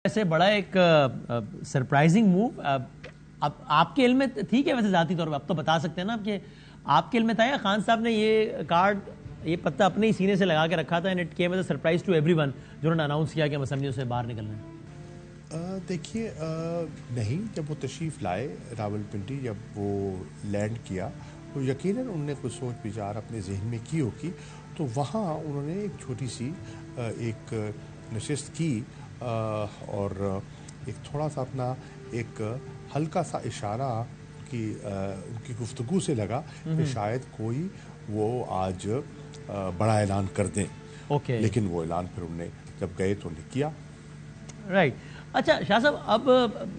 ایسے بڑا ایک سرپرائزنگ موو اب آپ کے علم میں ٹھیک ہے، ویسے ذاتی طور پہ آپ تو بتا سکتے ہیں نا کہ آپ کے علم میں تھا یا خان صاحب نے یہ کارڈ یہ پتہ اپنے ہی سینے سے لگا کے رکھا تھا، and it came as a surprise to everyone جنہوں نے اناؤنس کیا کہ ہم اسمبلیوں سے باہر نکلنا ہے؟ دیکھیے نہیں، جب وہ تشریف لائے راول پنڈی، جب وہ لینڈ کیا تو یقیناً انہوں نے کچھ سوچ بچار اپنے ذہن میں کی ہوگی، تو وہاں انہوں نے ایک چھوٹی سی ایک نشست کی اور ایک تھوڑا سا اپنا ایک ہلکا سا اشارہ ان کی گفتگو سے لگا کہ شاید کوئی وہ آج بڑا اعلان کر دیں، لیکن وہ اعلان پھر انہوں نے جب گئے تو انہیں کیا۔ رائٹ، اچھا شاہ صاحب، اب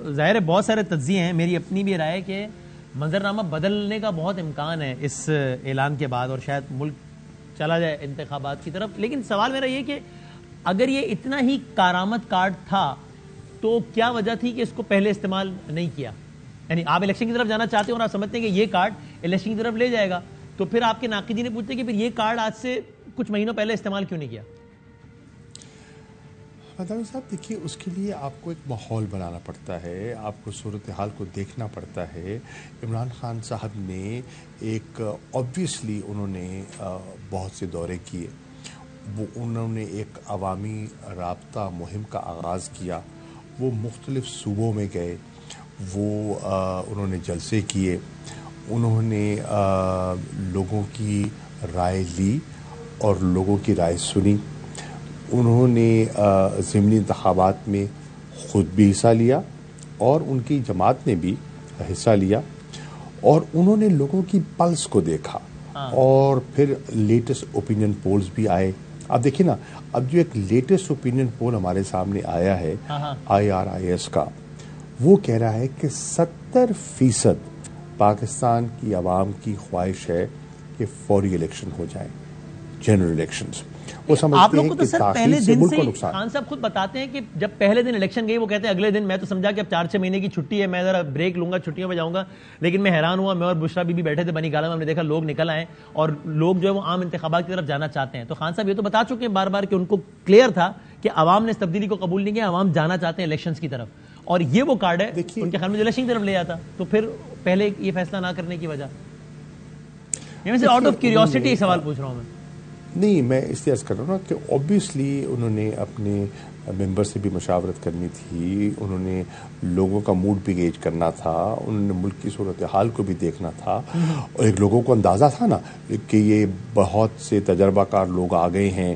ظاہر ہے بہت سارے تجزیے ہیں، میری اپنی بھی رائے کہ منظرنامہ بدلنے کا بہت امکان ہے اس اعلان کے بعد، اور شاید ملک چلا جائے انتخابات کی طرف، لیکن سوال میرا یہ کہ اگر یہ اتنا ہی کارآمد کارڈ تھا تو کیا وجہ تھی کہ اس کو پہلے استعمال نہیں کیا؟ یعنی آپ الیکشن کی طرف جانا چاہتے ہیں اور آپ سمجھتے ہیں کہ یہ کارڈ الیکشن کی طرف لے جائے گا، تو پھر آپ کے ناقدین نے پوچھتے کہ پھر یہ کارڈ آج سے کچھ مہینوں پہلے استعمال کیوں نہیں کیا؟ مداوی صاحب دیکھیے، اس کے لیے آپ کو ایک ماحول بنانا پڑتا ہے، آپ کو صورتحال کو دیکھنا پڑتا ہے۔ عمران خان صاحب نے ایک آبویسلی انہوں نے بہت سے دورے کیے، وہ انہوں نے ایک عوامی رابطہ مہم کا آغاز کیا، وہ مختلف صوبوں میں گئے، وہ انہوں نے جلسے کیے، انہوں نے لوگوں کی رائے لی اور لوگوں کی رائے سنی، انہوں نے ضمنی انتخابات میں خود بھی حصہ لیا اور ان کی جماعت نے بھی حصہ لیا، اور انہوں نے لوگوں کی پلس کو دیکھا، اور پھر لیٹسٹ اوپینین پولز بھی آئے۔ اب دیکھیں نا، اب جو ایک لیٹسٹ اوپینین پول ہمارے سامنے آیا ہے IRIS کا، وہ کہہ رہا ہے کہ 70% پاکستان کی عوام کی خواہش ہے کہ فوری الیکشن ہو جائیں، جنرل الیکشنز۔ وہ سمجھتے ہیں کہ تاخیر سے ملک کو نقصان۔ خان صاحب خود بتاتے ہیں کہ جب پہلے دن الیکشن گئی، وہ کہتے ہیں اگلے دن میں تو سمجھا کہ اب 4-6 مہینے کی چھٹی ہے، میں ذرا بریک لوں گا، چھٹیوں میں جاؤں گا، لیکن میں حیران ہوا، میں اور بشرا بی بی بیٹھے تھے بنی گالا میں، ہم نے دیکھا لوگ نکل آئے اور لوگ جو ہے وہ عام انتخابات کی طرف جانا چاہتے ہیں۔ تو خان صاحب یہ تو بتا چکے ہیں بار بار کہ ان کو کلیئر تھا کہ عوام نے اس تبدیلی کو قبول نہیں کیا، عوام جانا چاہتے ہیں الیکشنز کی طرف، اور یہ وہ کارڈ ہے ان کے خیال میں جو الیکشن کی طرف لے جاتا، تو پھر پہلے یہ فیصلہ نہ کرنے کی وجہ آؤٹ آف کیوریوسٹی سوال پوچھ رہا ہوں میں۔ نہیں، میں اس لیے عرض کر رہا ہوں نا کہ اوبیسلی انہوں نے اپنے ممبر سے بھی مشاورت کرنی تھی، انہوں نے لوگوں کا موڈ بھی گیج کرنا تھا، انہوں نے ملک کی صورتحال کو بھی دیکھنا تھا، اور ایک لوگوں کو اندازہ تھا نا کہ یہ بہت سے تجربہ کار لوگ آ گئے ہیں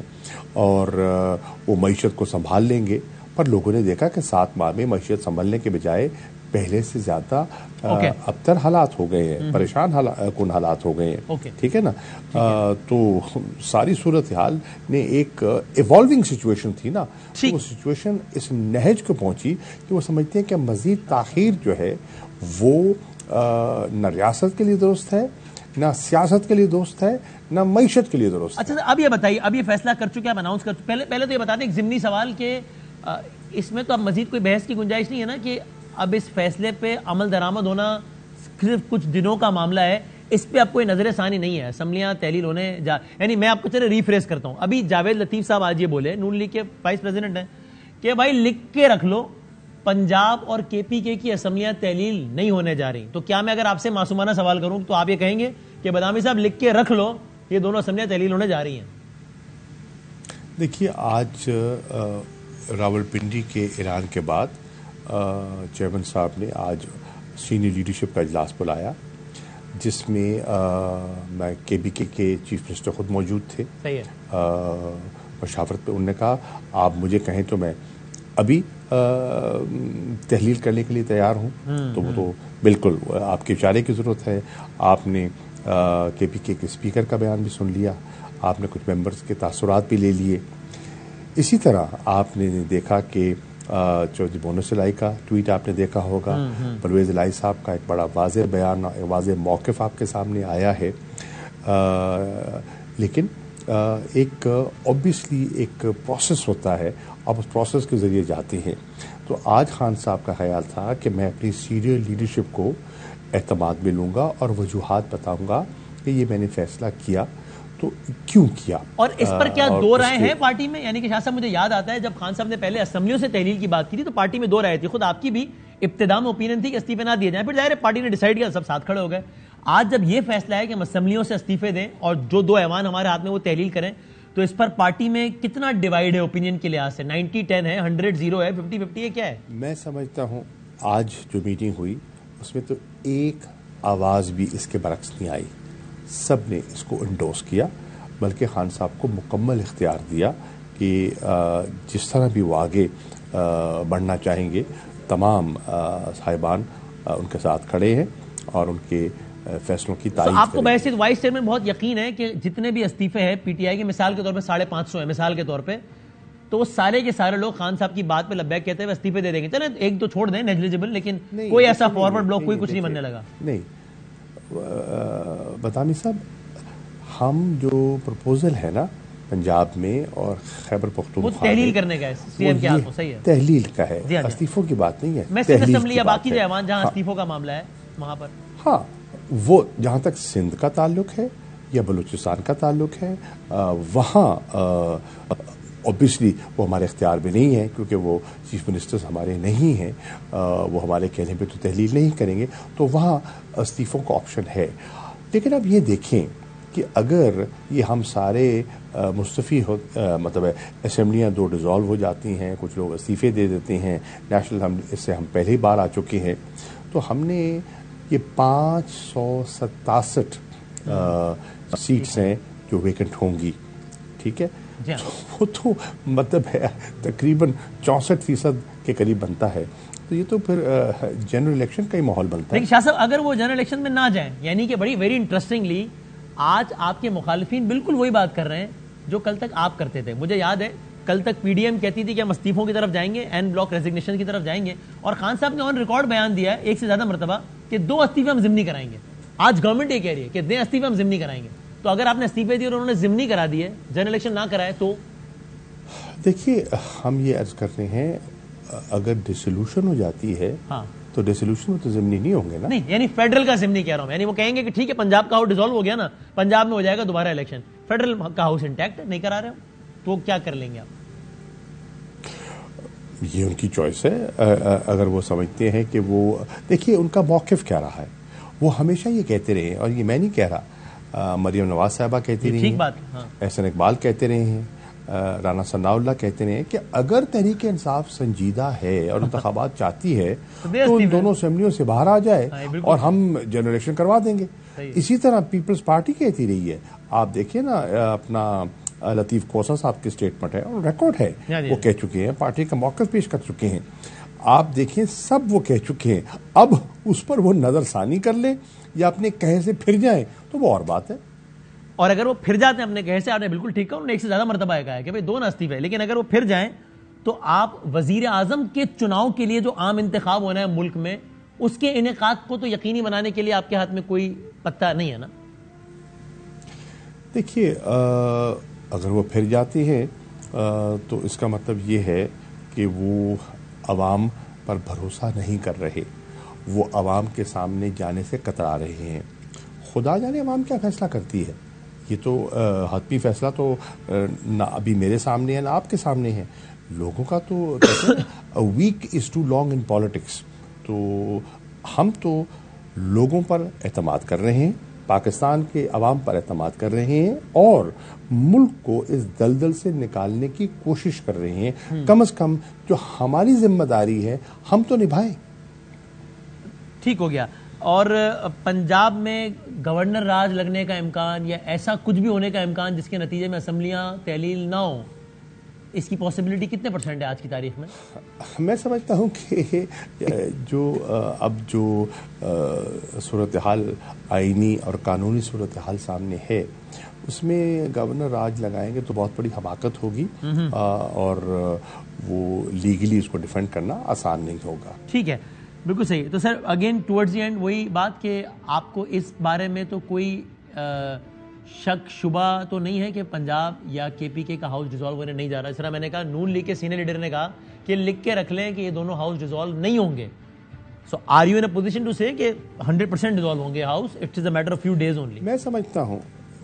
اور وہ معیشت کو سنبھال لیں گے، پر لوگوں نے دیکھا کہ 7 ماہ میں معیشت سنبھلنے کے بجائے پہلے سے زیادہ ابتر حالات ہو گئے ہیں، پریشان کن حالات ہو گئے ہیں، ٹھیک ہے نا۔ تو ساری صورتحال نے ایک ایوالونگ سچویشن تھی نا، تو وہ سچویشن اس نہج کو پہنچی کہ وہ سمجھتے ہیں کہ مزید تاخیر جو ہے وہ نہ ریاست کے لیے درست ہے، نہ سیاست کے لیے درست ہے، نہ معیشت کے لیے درست ہے۔ اچھا، اب یہ بتائیے، اب یہ فیصلہ کر چکے، آپ اناؤنس کر چکے، پہلے تو یہ بتا دیں ایک ضمنی سوال کہ اس میں تو اب مزید کوئی بحث کی گنجائش نہیں ہے نا کہ اب اس فیصلے پہ عمل درآمد ہونا صرف کچھ دنوں کا معاملہ ہے، اس پہ اب کوئی نظر ثانی نہیں ہے، اسمبلیاں تحلیل ہونے یعنی میں آپ کو چلے ریفریز کرتا ہوں، ابھی جاوید لطیف صاحب آج یہ بولے، نون لیگ کے وائس پریزیڈنٹ ہیں، کہ بھائی لکھ کے رکھ لو پنجاب اور KPK کی اسمبلیاں تحلیل نہیں ہونے جا رہی، تو کیا میں اگر آپ سے معصومانہ سوال کروں تو آپ یہ کہیں گے کہ بدامی صاحب لکھ کے رکھ لو یہ دونوں اسمبلیاں تحلیل ہونے جا رہی ہیں؟ دیکھیے، آج راول پنڈی کے اعلان کے بعد چیئرمین صاحب نے آج سینئر لیڈرشپ کا اجلاس بلایا، جس میں میں KPK کے چیف منسٹر خود موجود تھے۔ مشاورت پہ انہوں نے کہا آپ مجھے کہیں تو میں ابھی تحلیل کرنے کے لیے تیار ہوں، تو وہ تو بالکل آپ کے اشارے کی ضرورت ہے۔ آپ نے KPK کے اسپیکر کا بیان بھی سن لیا، آپ نے کچھ ممبرز کے تاثرات بھی لے لیے۔ اسی طرح آپ نے دیکھا کہ چودھری بونس الہی کا ٹویٹ آپ نے دیکھا ہوگا، پرویز الہی صاحب کا ایک بڑا واضح بیان، واضح موقف آپ کے سامنے آیا ہے، لیکن ایک اوبیسلی ایک پروسیس ہوتا ہے، آپ اس پروسیس کے ذریعے جاتے ہیں۔ تو آج خان صاحب کا خیال تھا کہ میں اپنی سینئر لیڈرشپ کو اعتماد میں لوں گا اور وجوہات بتاؤں گا کہ یہ میں نے فیصلہ کیا، تو کیوں کیا؟ اور اس پر کیا دو رائے ہیں پارٹی میں؟ یعنی کہ شاہ صاحب مجھے یاد آتا ہے جب خان صاحب نے پہلے اسمبلیوں سے تحلیل کی بات کی تھی تو پارٹی میں دو رائے تھی، خود آپ کی بھی ابتدا میں اوپینین تھی کہ استعفے نہ دیے جائیں، پھر ظاہر ہے پارٹی نے ڈیسائیڈ کیا، سب ساتھ کھڑے ہو گئے۔ آج جب یہ فیصلہ ہے کہ ہم اسمبلیوں سے استعفے دیں اور جو دو ایوان ہمارے ہاتھ میں وہ تحلیل کریں، تو اس پر پارٹی میں کتنا ڈیوائیڈ ہے اوپینین کے لحاظ سے؟ 90-10 ہے، 100-0 ہے، 50-50 ہے، کیا ہے؟ میں سمجھتا ہوں آج جو میٹنگ ہوئی اس میں تو ایک آواز بھی اس کے برعکس نہیں آئی، سب نے اس کو انڈورس کیا، بلکہ خان صاحب کو مکمل اختیار دیا کہ جس طرح بھی وہ آگے بڑھنا چاہیں گے تمام صاحبان ان کے ساتھ کھڑے ہیں اور ان کے فیصلوں کی تائید آپ کو بحیثیت وائس چیئرمین بہت یقین ہے کہ جتنے بھی استعفے ہیں پی ٹی آئی کے مثال کے طور پہ 550 ہیں مثال کے طور پہ، تو وہ سارے کے سارے لوگ خان صاحب کی بات پہ لبیک کہتے ہوئے استعفے دے دیں گے؟ چلیں ایک تو چھوڑ دیں نیگلیجبل، لیکن کوئی ایسا فارورڈ بلاک کوئی کچھ نہیں بننے لگا؟ نہیں بطامی صاحب، ہم جو پروپوزل ہے نا پنجاب میں اور خیبر پختونخوا وہ تحلیل کرنے کا ہے، سی ایم کے ہاتھ میں، صحیح ہے، تحلیل کا ہے، استعفوں کی بات نہیں ہے، میں سندھ اسمبلی یا باقی جو ایوان جہاں استعفوں کا معاملہ ہے وہاں پر، ہاں وہ جہاں تک سندھ کا تعلق ہے یا بلوچستان کا تعلق ہے وہاں اوبیسلی وہ ہمارے اختیار میں نہیں ہے، کیونکہ وہ چیف منسٹرز ہمارے نہیں ہیں، وہ ہمارے کہنے پہ تو تحلیل نہیں کریں گے، تو وہاں استعفوں کا آپشن ہے۔ لیکن اب یہ دیکھیں کہ اگر یہ ہم سارے مستفی مطلب اسمبلیاں دو ڈیزالو ہو جاتی ہیں، کچھ لوگ استعفے دے دیتے ہیں، نیشنل ہم اس سے ہم پہلے ہی بار آ چکے ہیں، تو ہم نے یہ 567 سیٹس ہیں جو ویکنٹ ہوں گی، ٹھیک ہے، وہ تو مطلب ہے تقریباً 64% کے قریب بنتا ہے، تو یہ تو پھر جنرل الیکشن کا ہی ماحول بنتا ہے۔ لیکن شاہ صاحب اگر وہ جنرل الیکشن میں نہ جائیں، یعنی کہ بڑی ویری انٹرسٹنگلی آج آپ کے مخالفین بالکل وہی بات کر رہے ہیں جو کل تک آپ کرتے تھے۔ مجھے یاد ہے کل تک پی ڈی ایم کہتی تھی کہ ہم استعفوں کی طرف جائیں گے، این بلاک ریزگنیشن کی طرف جائیں گے، اور خان صاحب نے آن ریکارڈ بیان دیا ہے ایک سے زیادہ مرتبہ کہ 2 استعفے ہم ضمنی کرائیں گے۔ آج گورنمنٹ یہ کہہ رہی ہے کہ 2 استعفے ہم ضمنی کرائیں گے، تو اگر آپ نے استعفے دیے اور انہوں نے ضمنی کرا دیے، جنرل الیکشن نہ کرائے، تو دیکھیے ہم یہ عرض کرتے ہیں اگر ڈیسولوشن ہو جاتی ہے تو ڈیسولوشن میں تو ضمنی نہیں ہوں گے نا، نہیں یعنی فیڈرل کا ضمنی کہہ رہا ہوں، یعنی وہ کہیں گے کہ ٹھیک ہے پنجاب کا ہاؤس ڈیزالو ہو گیا نا، پنجاب میں ہو جائے گا دوبارہ الیکشن، فیڈرل کا ہاؤس انٹیکٹ نہیں کرا رہے ہو، تو کیا کر لیں گے آپ؟ یہ ان کی چوائس ہے، اگر وہ سمجھتے ہیں کہ وہ دیکھیے ان کا موقف کیا رہا ہے، وہ ہمیشہ یہ کہتے رہے ہیں، اور یہ میں نہیں کہہ رہا، مریم نواز صاحبہ کہتی رہی ہیں، احسن اقبال کہتے رہے ہیں، رانا ثناء اللہ کہتے ہیں کہ اگر تحریک انصاف سنجیدہ ہے اور انتخابات چاہتی ہے تو ان دونوں اسمبلیوں سے باہر آ جائے اور ہم جنرل الیکشن کروا دیں گے۔ اسی طرح پیپلز پارٹی کہتی رہی ہے، آپ دیکھیں نا اپنا لطیف کوسا صاحب کی اسٹیٹمنٹ ہے اور ریکارڈ ہے، وہ کہہ چکے ہیں، پارٹی کا موقف پیش کر چکے ہیں، آپ دیکھیں سب وہ کہہ چکے ہیں، اب اس پر وہ نظر ثانی کر لیں یا اپنے کہے سے پھر جائیں تو وہ اور بات ہے۔ اور اگر وہ پھر جاتے ہیں اپنے کہے سے، آپ نے بالکل ٹھیک کہا، انہوں نے ایک سے زیادہ مرتبہ کہا ہے کہ بھئی 2 استعفے، لیکن اگر وہ پھر جائیں تو آپ وزیر اعظم کے چناؤ کے لیے جو عام انتخاب ہونا ہے ملک میں، اس کے انعقاد کو تو یقینی بنانے کے لیے آپ کے ہاتھ میں کوئی پتہ نہیں ہے نا؟ دیکھیے اگر وہ پھر جاتی ہیں تو اس کا مطلب یہ ہے کہ وہ عوام پر بھروسہ نہیں کر رہے، وہ عوام کے سامنے جانے سے کترا رہے ہیں۔ خدا جانے عوام کیا فیصلہ کرتی ہے، یہ تو حتمی فیصلہ تو نہ ابھی میرے سامنے ہے نہ آپ کے سامنے ہے، لوگوں کا تو week is too long in politics, تو ہم تو لوگوں پر اعتماد کر رہے ہیں، پاکستان کے عوام پر اعتماد کر رہے ہیں اور ملک کو اس دلدل سے نکالنے کی کوشش کر رہے ہیں، کم از کم جو ہماری ذمہ داری ہے ہم تو نبھائیں۔ ٹھیک ہو گیا۔ اور پنجاب میں گورنر راج لگنے کا امکان یا ایسا کچھ بھی ہونے کا امکان جس کے نتیجے میں اسمبلیاں تحلیل نہ ہوں، اس کی پاسبلٹی کتنے پرسنٹ ہے آج کی تاریخ میں؟ میں سمجھتا ہوں کہ اب جو صورتحال آئینی اور قانونی صورتحال سامنے ہے اس میں گورنر راج لگائیں گے تو بہت بڑی حماقت ہوگی اور وہ لیگلی اس کو ڈیفینڈ کرنا آسان نہیں ہوگا۔ ٹھیک ہے، بالکل صحیح۔ تو sir again towards the end وہی بات کہ آپ کو اس بارے میں تو کوئی شک شبہ تو نہیں ہے کہ پنجاب یا کے پی کے کا ہاؤس ڈیزالو ہونے نہیں جا رہا؟ اس طرح میں نے کہا نون لیگ کے سینئر لیڈر نے کہا کہ لکھ کے رکھ لیں کہ یہ دونوں ہاؤس ڈیزالو نہیں ہوں گے، so are you in a position to سے کہ 100% ڈیزالو ہوں گے house, it's is a matter of few days only? میں سمجھتا ہوں